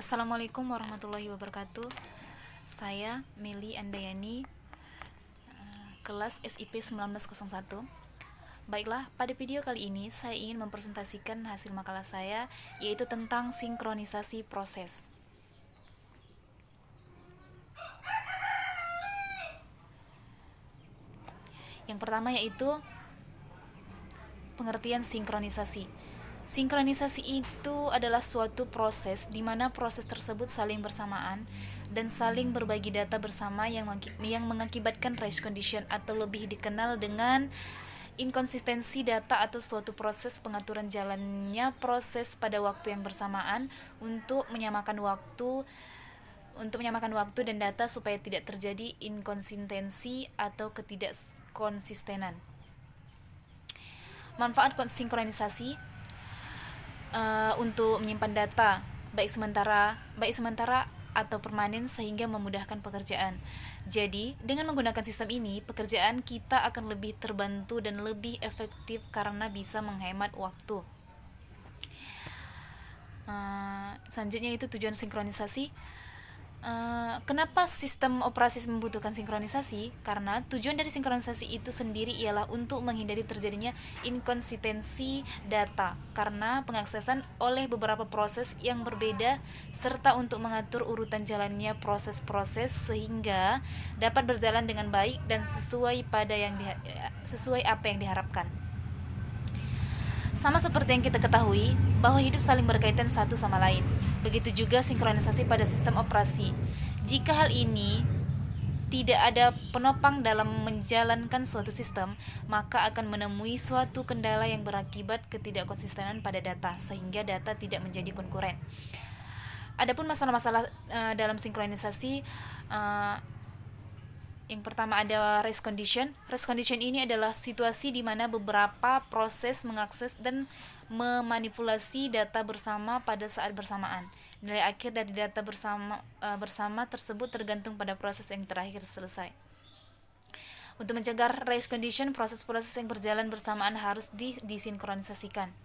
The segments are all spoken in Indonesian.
Assalamualaikum warahmatullahi wabarakatuh. Saya Meli Andayani, kelas SIP 1901. Baiklah, pada video kali ini saya ingin mempresentasikan hasil makalah saya, yaitu tentang sinkronisasi proses. Yang pertama yaitu pengertian sinkronisasi. Sinkronisasi itu adalah suatu proses di mana proses tersebut saling bersamaan dan saling berbagi data bersama yang mengakibatkan race condition, atau lebih dikenal dengan inkonsistensi data atau suatu proses pengaturan jalannya proses pada waktu yang bersamaan untuk menyamakan waktu dan data supaya tidak terjadi inkonsistensi atau ketidakkonsistenan. Manfaat sinkronisasi untuk menyimpan data baik sementara atau permanen sehingga memudahkan pekerjaan. Jadi, dengan menggunakan sistem ini, pekerjaan kita akan lebih terbantu dan lebih efektif karena bisa menghemat waktu. Selanjutnya itu tujuan sinkronisasi. Kenapa sistem operasi membutuhkan sinkronisasi? Karena tujuan dari sinkronisasi itu sendiri ialah untuk menghindari terjadinya inkonsistensi data karena pengaksesan oleh beberapa proses yang berbeda, serta untuk mengatur urutan jalannya proses-proses sehingga dapat berjalan dengan baik dan sesuai apa yang diharapkan. Sama seperti yang kita ketahui, bahwa hidup saling berkaitan satu sama lain. Begitu juga sinkronisasi pada sistem operasi. Jika hal ini tidak ada penopang dalam menjalankan suatu sistem, maka akan menemui suatu kendala yang berakibat ketidakkonsistenan pada data, sehingga data tidak menjadi konkuren. Adapun masalah-masalah dalam sinkronisasi, yang pertama ada race condition. Race condition ini adalah situasi di mana beberapa proses mengakses dan memanipulasi data bersama pada saat bersamaan. Nilai akhir dari data bersama tersebut tergantung pada proses yang terakhir selesai. Untuk mencegah race condition, proses-proses yang berjalan bersamaan harus disinkronisasikan.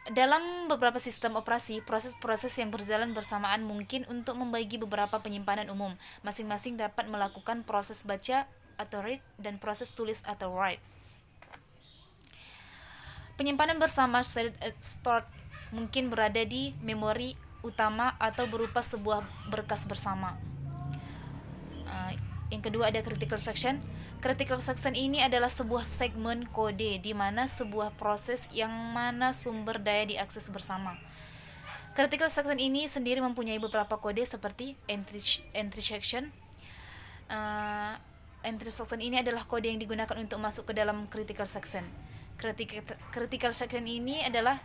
Dalam beberapa sistem operasi, proses-proses yang berjalan bersamaan mungkin untuk membagi beberapa penyimpanan umum. Masing-masing dapat melakukan proses baca atau read dan proses tulis atau write. Penyimpanan bersama stored mungkin berada di memori utama atau berupa sebuah berkas bersama. Yang kedua ada critical section. Critical section ini adalah sebuah segmen kode di mana sebuah proses yang mana sumber daya diakses bersama. Critical section ini sendiri mempunyai beberapa kode seperti entry section. Entry section ini adalah kode yang digunakan untuk masuk ke dalam critical section. Critical section ini adalah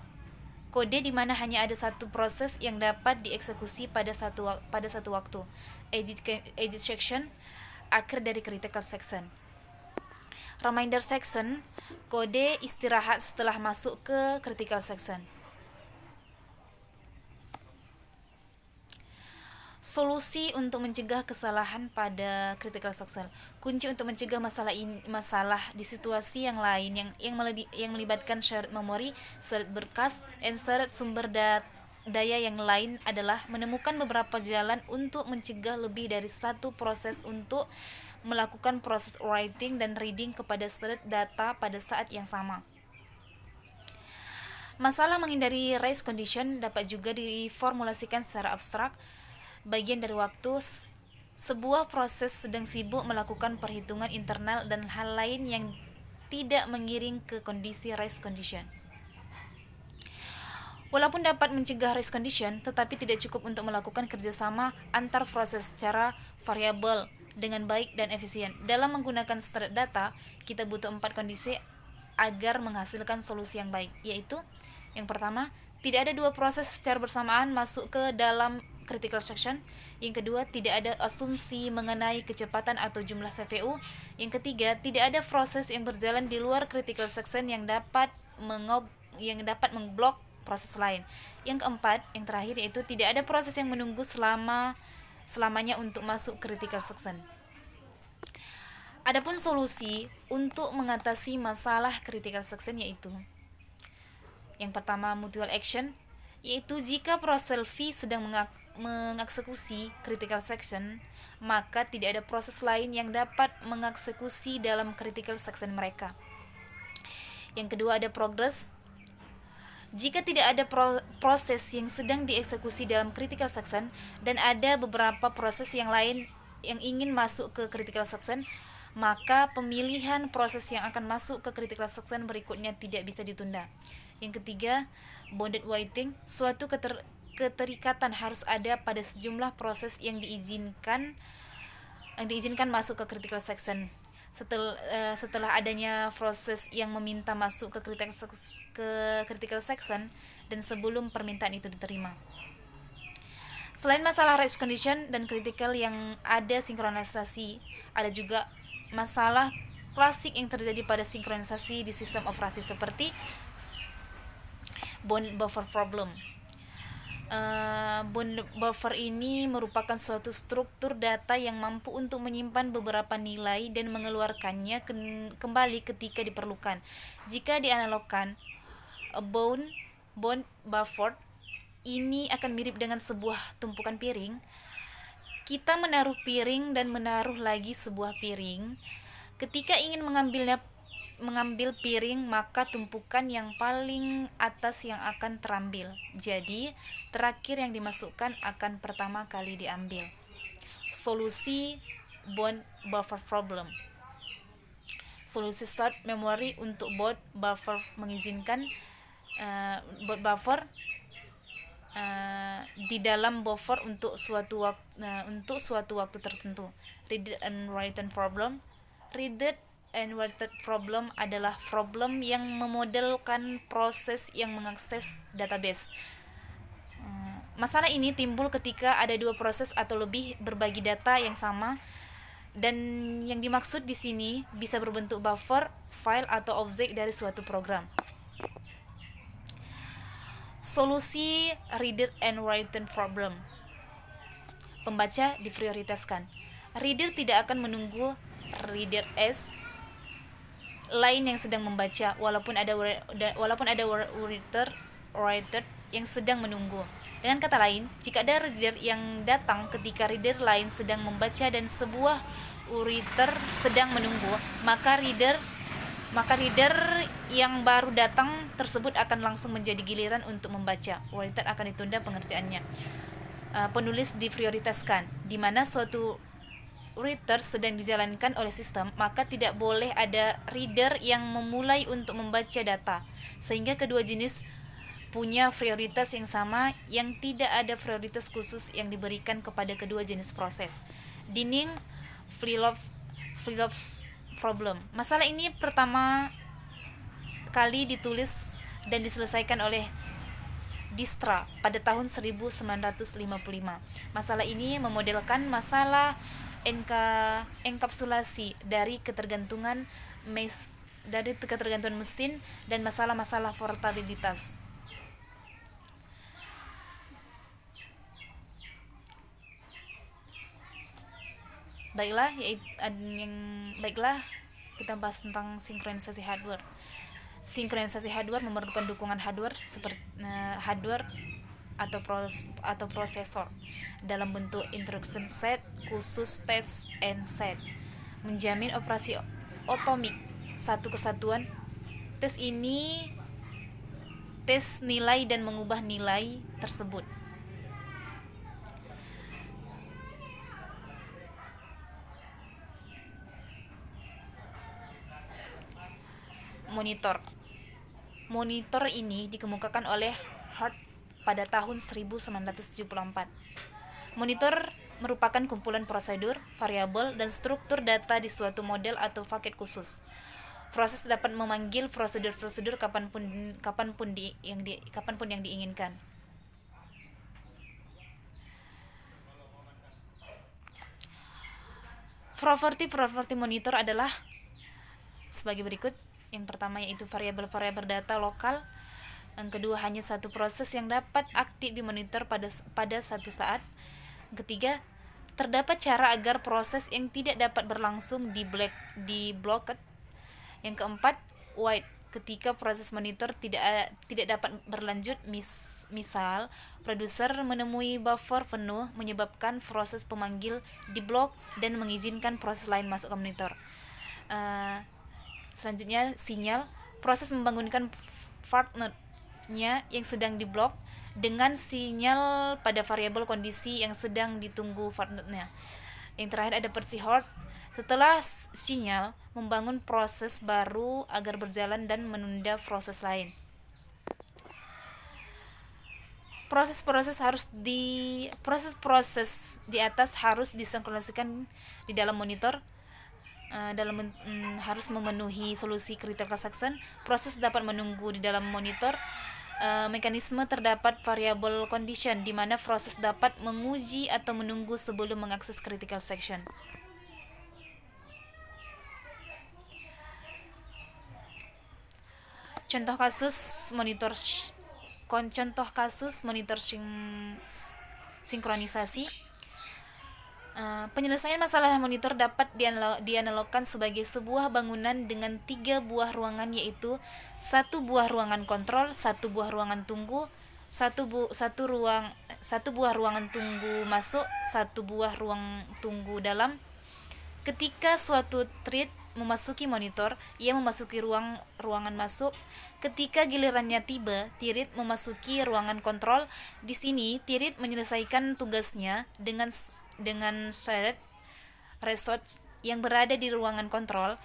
kode di mana hanya ada satu proses yang dapat dieksekusi pada satu waktu. Exit section, akhir dari critical section. Reminder section, kode istirahat setelah masuk ke critical section. Solusi untuk mencegah kesalahan pada critical section. Kunci untuk mencegah masalah di situasi yang lain yang melibatkan syarat memori, syarat berkas, dan syarat sumber daya yang lain adalah menemukan beberapa jalan untuk mencegah lebih dari satu proses untuk melakukan proses writing dan reading kepada syarat data pada saat yang sama. Masalah menghindari race condition dapat juga diformulasikan secara abstrak. Bagian dari waktu sebuah proses sedang sibuk melakukan perhitungan internal dan hal lain yang tidak mengiring ke kondisi race condition. Walaupun dapat mencegah race condition, tetapi tidak cukup untuk melakukan kerjasama antar proses secara variabel dengan baik dan efisien. Dalam menggunakan stored data, kita butuh 4 kondisi agar menghasilkan solusi yang baik, yaitu yang pertama, tidak ada dua proses secara bersamaan masuk ke dalam critical section. Yang kedua, tidak ada asumsi mengenai kecepatan atau jumlah CPU. Yang ketiga, tidak ada proses yang berjalan di luar critical section yang dapat memblok proses lain. Yang keempat, yang terakhir, yaitu tidak ada proses yang menunggu selamanya untuk masuk critical section. Adapun solusi untuk mengatasi masalah critical section yaitu yang pertama, mutual action. yaitu jika proses V sedang mengeksekusi critical section, maka tidak ada proses lain yang dapat mengeksekusi dalam critical section mereka. Yang kedua ada progress. Jika tidak ada proses yang sedang dieksekusi dalam critical section dan ada beberapa proses yang lain yang ingin masuk ke critical section, maka pemilihan proses yang akan masuk ke critical section berikutnya tidak bisa ditunda. Yang ketiga, bounded waiting. Suatu keterikatan harus ada pada sejumlah proses yang diizinkan masuk ke critical section. Setelah adanya proses yang meminta masuk ke critical section dan sebelum permintaan itu diterima. Selain masalah race condition dan critical yang ada sinkronisasi, ada juga masalah klasik yang terjadi pada sinkronisasi di sistem operasi seperti bound buffer problem. Bound buffer ini merupakan suatu struktur data yang mampu untuk menyimpan beberapa nilai dan mengeluarkannya kembali ketika diperlukan. Jika dianalogkan, bound buffer ini akan mirip dengan sebuah tumpukan piring. Kita menaruh piring dan menaruh lagi sebuah piring. Ketika ingin mengambil piring, maka tumpukan yang paling atas yang akan terambil. Jadi, terakhir yang dimasukkan akan pertama kali diambil. Solusi bound buffer problem. Solusi start memory untuk bound buffer mengizinkan bound buffer di dalam buffer untuk suatu waktu tertentu. Read and write problem. Read and write problem adalah problem yang memodelkan proses yang mengakses database. Masalah ini timbul ketika ada dua proses atau lebih berbagi data yang sama, dan yang dimaksud di sini bisa berbentuk buffer, file, atau objek dari suatu program. Solusi reader and writer problem. Pembaca diprioritaskan. Reader tidak akan menunggu reader S lain yang sedang membaca, walaupun ada writer yang sedang menunggu. Dengan kata lain, jika ada reader yang datang ketika reader lain sedang membaca dan sebuah writer sedang menunggu, maka reader yang baru datang tersebut akan langsung menjadi giliran untuk membaca. Writer akan ditunda pengerjaannya. Penulis diprioritaskan. Di mana suatu writer sedang dijalankan oleh sistem, maka tidak boleh ada reader yang memulai untuk membaca data, sehingga kedua jenis punya prioritas yang sama, yang tidak ada prioritas khusus yang diberikan kepada kedua jenis proses. Dinning-Friedhoff's problem. Masalah ini pertama kali ditulis dan diselesaikan oleh Dijkstra pada tahun 1955. Masalah ini memodelkan masalah enkapsulasi dari ketergantungan mesin dan masalah-masalah portabilitas. Baiklah, kita bahas tentang sinkronisasi hardware. Sinkronisasi hardware memerlukan dukungan hardware seperti hardware atau prosesor dalam bentuk instruction set khusus test and set, menjamin operasi otomik satu kesatuan. Tes nilai dan mengubah nilai tersebut. Monitor ini dikemukakan oleh Hart pada tahun 1974. Monitor merupakan kumpulan prosedur, variabel, dan struktur data di suatu model atau paket khusus. Proses dapat memanggil prosedur-prosedur kapanpun yang diinginkan. Properti monitor adalah sebagai berikut. Yang pertama yaitu variabel data lokal. Yang kedua, hanya satu proses yang dapat aktif dimonitor pada satu saat. Yang ketiga, terdapat cara agar proses yang tidak dapat berlangsung di blocked. Yang keempat, wait ketika proses monitor tidak dapat berlanjut. Misal, produser menemui buffer penuh menyebabkan proses pemanggil diblok dan mengizinkan proses lain masuk ke monitor. Selanjutnya, sinyal. Proses membangunkan partner-nya yang sedang diblok dengan sinyal pada variabel kondisi yang sedang ditunggu partner-nya. Yang terakhir ada Percy-Hort. Setelah sinyal, membangun proses baru agar berjalan dan menunda proses lain. Proses-proses di atas harus disinkronisikan di dalam monitor. Harus memenuhi solusi critical section. Proses dapat menunggu di dalam monitor. Mekanisme terdapat variable condition di mana proses dapat menguji atau menunggu sebelum mengakses critical section. Contoh kasus monitor sinkronisasi. Penyelesaian masalah monitor dapat dianalogkan sebagai sebuah bangunan dengan 3 buah ruangan, yaitu 1 buah ruangan kontrol, 1 buah ruangan tunggu, 1 buah ruangan tunggu masuk, 1 buah ruang tunggu dalam. Ketika suatu thread memasuki monitor, ia memasuki ruangan masuk. Ketika gilirannya tiba, thread memasuki ruangan kontrol. Di sini, thread menyelesaikan tugasnya dengan shared resource yang berada di ruangan kontrol.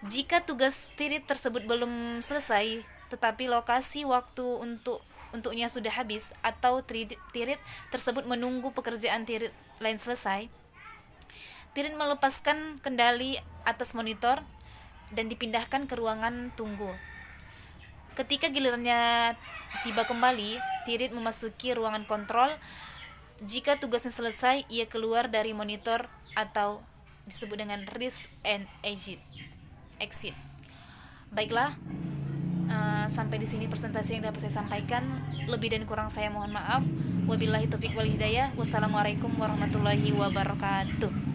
Jika tugas thread tersebut belum selesai, tetapi lokasi waktu untuknya sudah habis, atau thread tersebut menunggu pekerjaan thread lain selesai, thread melepaskan kendali atas monitor dan dipindahkan ke ruangan tunggu. Ketika gilirannya tiba kembali, thread memasuki ruangan kontrol. Jika tugasnya selesai, ia keluar dari monitor atau disebut dengan risk and exit. Baiklah, sampai di sini presentasi yang dapat saya sampaikan. Lebih dan kurang saya mohon maaf. Wabillahi taufiq wal hidayah. Wassalamualaikum warahmatullahi wabarakatuh.